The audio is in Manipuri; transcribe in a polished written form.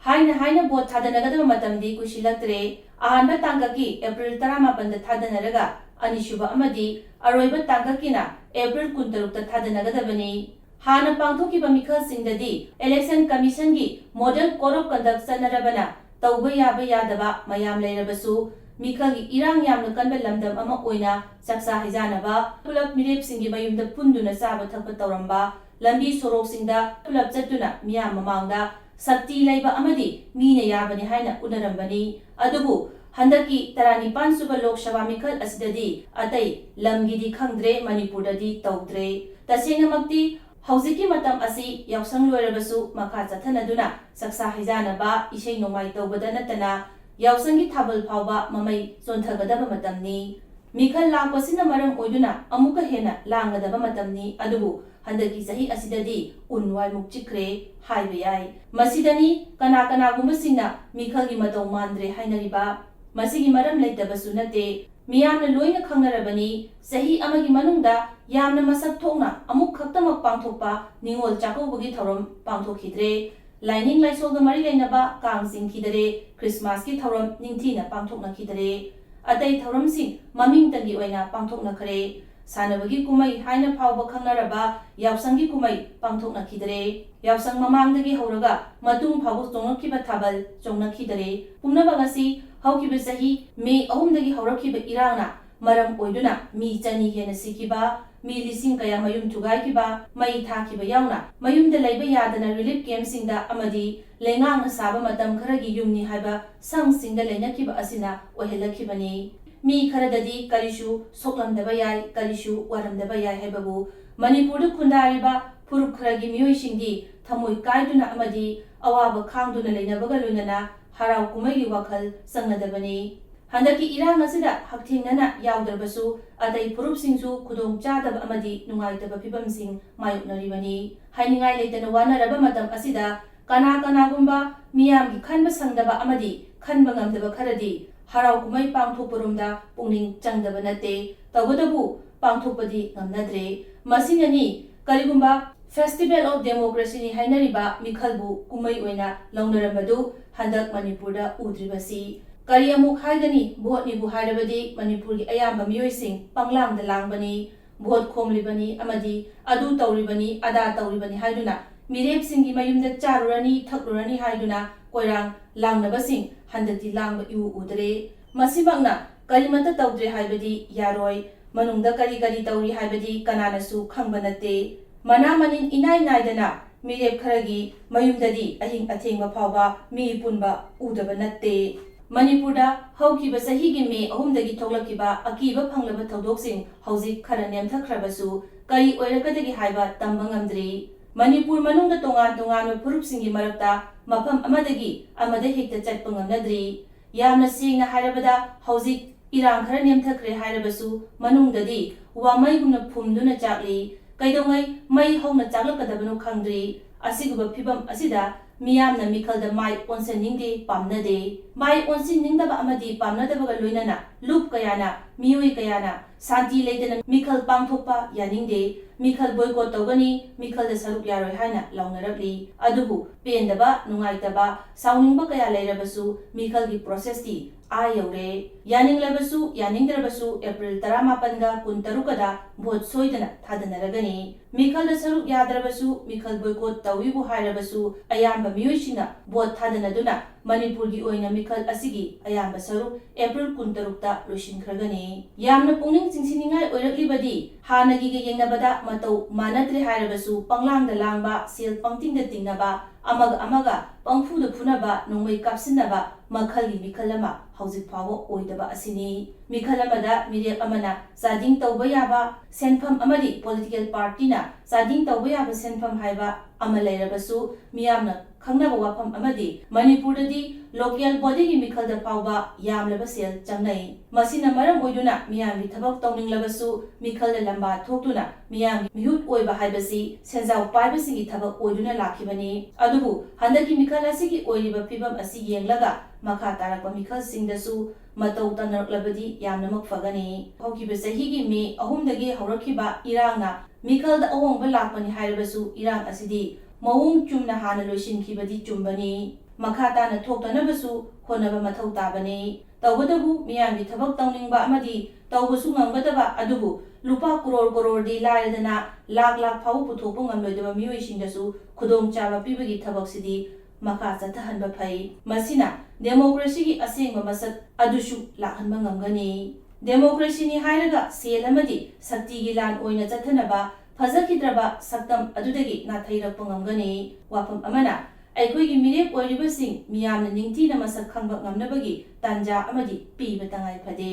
हाइना बोट थादनगदब मतमदी कुशिलक्तरे अहानबा तांगकी एप्रिल 18 थादनरगा अनिसुबा अमदी अरोइबा तांगकीना एप्रिल 23 थादनगदबनी हाना पांथोकिबा मिखलसिंगददी इलेक्शन कमीशन की मॉडल कोड ऑफ कंडक्ट सनरबना तौबा याबा यादबा मयाम लेरबसु मिखलगी इरांग यामन कनबे लमदम अमा ओइना सक्सा हिजानबा पुलप मिरेपसिंगी मयुमदा पुंदुना साबा थकपा तौरंबा लंबी सोरोकसिंगदा पुलप चतुना मियाम ममांगदा शक्ति लेबा अमदी मीने याबनी हाइना उनरंबनी अदुबु हंदकी 19 सुबा लोकसभा मिखल असिददी अतै लमगिदी खंगद्रे मणिपुरददी तौद्रे तसेंगमक्ति हौजिकी मतम असि यावसंग लोइरबसु मखा चथनदुना सक्सा हिजानबा इशै नोंमाइ तौबदा नतना यावसंगी थाबल फावबा ममै चोंथगदबा मतमनी मिखल लापसिना मरम ओइदुना अमुका हेना लांगदबा मतमनी अदुबु हंदकी सही असिददी उनवाय मुक्चिख्रे हाइबे याय मसिदनी कना कनागुंबसिंगना मिखलगी मतौ मांद्रे हाइनरिबा मसिगी मरम लेतबसु नते मियामना लोइना खंगनरबनी सही अमगी मनुंगदा यामना मसक थोंगना अमुक खक्तमक पांथोकपा निंगोल चाकौबगी थौरम पांथोखिद्रे लाइनिंग लाइसोलगा मरि लेनबा कांगसिंग खिदरे क्रिसमस की थौरम निंगथीना पांथोकनखिदरे अतै थौरमसिंग ममिंगतगी ओइना पांथोकनखरे सानबगी कुमै हाइना फावबा खंगनरबा यावसंगी कुमै पांथोकनखिदरे यावसंग ममांगदगी हौरगा मतुंग फावबा चोंगनखिबा थाबल चोंगनखिदरे पुंगनबगसी हौकिबा सही मे अहुमदगी हौरखिबा इरांगना मरम ओइदुना मी चनी हेना सिकिबा मी लिसिंग कया मयुम थुगाइकिबा मई थाकिबा यावना मयुमदा लैबा यादना रिलीफ कैम्पसिंगदा अमदी लेंगांगना साबा मतम खरगी युमनी हाइबा संगसिंगदा लेनखिबा असिना ओहेलखिबनी मी खरददी करिशु सोकलमदबा याय करिशु वरमदबा याय हाइबाबु मणिपुरदा खुंदारिबा फुरुप खरगी मियोइसिंगदी थमोइ काइदुना अमदी अवाबा खांगदुना लेनबगा लोइनना हराव कुमैगी वखल संगनदबनी हंदकी इरांग असिदा हक्थिंगना यावदरबसु अतै फुरुपसिंगसु खुदोंग चादब अमदी नुंगाइतबा फिबमसिंग मायुकनरिबनी हाइनिंगाइ लेतना वानरबा मतम असिदा कना कनागुंबा मियामगी खनबा संगदबा अमदी खनबा ngamdaba खरदी हराव कुमै पांथोकपरोमदा पुंगनिंग चंगदबा नते तबदबु पांथोकपदी ngamnadre मसिंगनी करिगुंबा फेस्टिवल ऑफ डेमोक्रेसी नि हाइनरिबा मिखलबु कुमै ओइना लौनरबदु हंदक मणिपुरदा उद्रिबसी करी अमुक हाइगनी भोट निबु हाइरबदी मणिपुर की अयाम्बा मियोइसिंग पंगलांगदा लांगबनी भोट खोमलिबनी अमदी अदु तौरिबनी अदा तौरिबनी हाइदुना मिरेपसिंगी मयुमदा चारुरनी थकरुरनी हाइदुना कोइरांग लांगनबसिंग हंदती लांगबा इउ उदरे मसिमगना करिमता तौद्रे हाइबदी यारोय मनुंगदा करी करी तौरी हाइबदी कनानसु खंगबा नते मना मनिन इनाय नायदना मिरेप खरगी मयुमददी अहिंग अथेंगबा फावबा मी पुनबा उदबा नते मणिपुरदा हौकिबा सहीगी मे अहुमदगी थोलकिबा अकीबा फंगलबा थौदोकसिंग हौजिक खरा नेमथखरबसु करी ओइरकदगी हाइबा तंबा ngamdri मणिपुर मनुंगदा तोंगान तोंगानबा फुरुपसिंगी मरक्ता मफम अमदगी अमदा हेक्ता चटपा ngamnadri यामना सेंगना हाइरबदा हौजिक इरांग खरा नेमथखरे हाइरबसु मनुंगददी वामैगुमना फुमदुना चाकली कैदोंगै मै हौना चाकलकदबनो खंगद्रि असिगुबा फिबम असिदा मियामना मिखलदा माइ ओनसनिंगदे पामनदे माइ ओनसिनिंगदबा अमदी पामनदबगा लोइनना लुप कयाना मियोइ कयाना शांति लेदना मिखल पांथोकपा यानिंगदे मिखल बोयकॉट तौगनी मिखलदा सरुक यारोय हाइना लौनरबली अदुबु पेंदबा नुंगाइतबा साउनिंगबा कया लेरबसु मिखलगी प्रोसेसती आ यौरे यानिंगलबसु यानिंगदरबसु एप्रिल 18 गा 23 दा भोट सोइदना थादनरगनी मिखलदा सरुक यादरबसु मिखल बोयकॉट तौविबु हाइरबसु अयाम्बा मियोइसिना भोट थादनदुना मणिपुरगी ओइना मिखल असिगी अयाम्बा सरुक एप्रिल 23 दा लोइसिनखरगनी यामना पुंगनिंग चिंसिनिंगाय ओइरक्लिबदी हानगीगा येंगनबदा मतौ मानद्रे हाइरबसु पंगलांगदा लांगबा सेल पंक्तिंगदा तिंगनबा अमगा पंगफुदा फुनबा नोंमै कापसिनबा मखलगी मिखलमा हौजिक फावो ओइदबा असिनी मिखलमदा मिरेप अमना चादिंग तौबा याबा सेनफम अमदी पॉलिटिकल पार्टीना चादिंग तौबा याबा सेनफम हाइबा अमा लेरबसु मियामना खंगनबा वाफम अमदी मणिपुरददी लोकल बॉडीगी मिखलदा फावबा यामलबा सेल चंगनै मसिना मरम ओइदुना मियामगी थबक तौनिंगलबसु मिखलदा लंबा थोक्तुना मियामगी मिहुत ओइबा हाइबसी सेंजाव पाइबसिंगी थबक ओइदुना लाखिबनी अदुबु हंदकी मिखल असिगी ओइरिबा फिबम असि येंगलगा मखा तारकपा मिखलसिंगदसु मतौ तनरक्लबदी यामनमक फगनी हौकिबा सहीगी मे अहुमदगी हौरखिबा इरांगना मिखलदा अहोंगबा लाखपनी हाइरबसु इरांग असिदी मौंग चुमना हाना लोइसिनखिबदी चुम्बनी ꯃꯈꯥ ꯇꯥꯅ ꯊꯣꯛꯇꯅꯕꯁꯨ ꯍꯣꯠꯅꯕ ꯃꯊꯧ ꯇꯥꯕꯅꯤ ꯇꯧꯕꯗꯕꯨ ꯃꯤꯌꯥꯝꯒꯤ ꯊꯕꯛ ꯇꯧꯅꯤꯡꯕ ꯑꯃꯗꯤ ꯇꯧꯕꯁꯨ ꯉꯝꯒꯗꯕ ꯑꯗꯨꯕꯨ ꯂꯨꯄꯥ ꯀꯔꯣꯔꯗꯤ ꯂꯥꯏꯔꯗꯅ ꯂꯥꯛ ꯐꯥꯎꯕ ꯄꯨꯊꯣꯛꯄ ꯉꯝꯂꯣꯏꯗꯕ ꯃꯤꯑꯣꯏꯁꯤꯡꯗꯁꯨ ꯈꯨꯗꯣꯡꯆꯥꯕ ꯄꯤꯕꯒꯤ ꯊꯕꯛꯁꯤꯗꯤ ꯃꯈꯥ ꯆꯠꯊꯍꯟꯕ ꯐꯩ ꯃꯁꯤꯅ ꯗꯦꯃꯣꯀ꯭ꯔꯦꯁꯤꯒꯤ ꯑꯁꯦꯡꯕ ꯃꯁꯛ ꯑꯗꯨꯁꯨ ꯂꯥꯛꯍꯟꯕ ꯉꯝꯒꯅꯤ ꯗꯦꯃꯣꯀ꯭ꯔꯦꯁꯤꯅꯤ ꯍꯥꯏꯔꯒ ꯁꯦꯜ ꯑꯃꯗꯤ ꯁꯛꯇꯤꯒꯤ ꯂꯥꯟ ꯑꯣꯏꯅ ꯆꯠꯊꯅꯕ ꯐꯖꯈꯤꯗ꯭ꯔꯕ ꯁꯛꯇꯝ ꯑꯗꯨꯗꯒꯤ ꯅꯥꯊꯩꯔꯛꯄ ꯉꯝꯒꯅꯤ ꯋꯥꯐꯝ ꯑꯃꯅ ꯑꯩꯈꯣꯏꯒꯤ ꯃꯤꯔꯦꯞ ꯑꯣꯏꯔꯤꯕꯁꯤꯡ ꯃꯤꯌꯥꯝꯅ ꯅꯤꯡꯊꯤꯅ ꯃꯁꯛ ꯈꯪꯕ ꯉꯝꯅꯕꯒꯤ ꯇꯥꯟꯖꯥ ꯑꯃꯗꯤ ꯄꯤꯕ ꯇꯉꯥꯏ ꯐꯗꯦ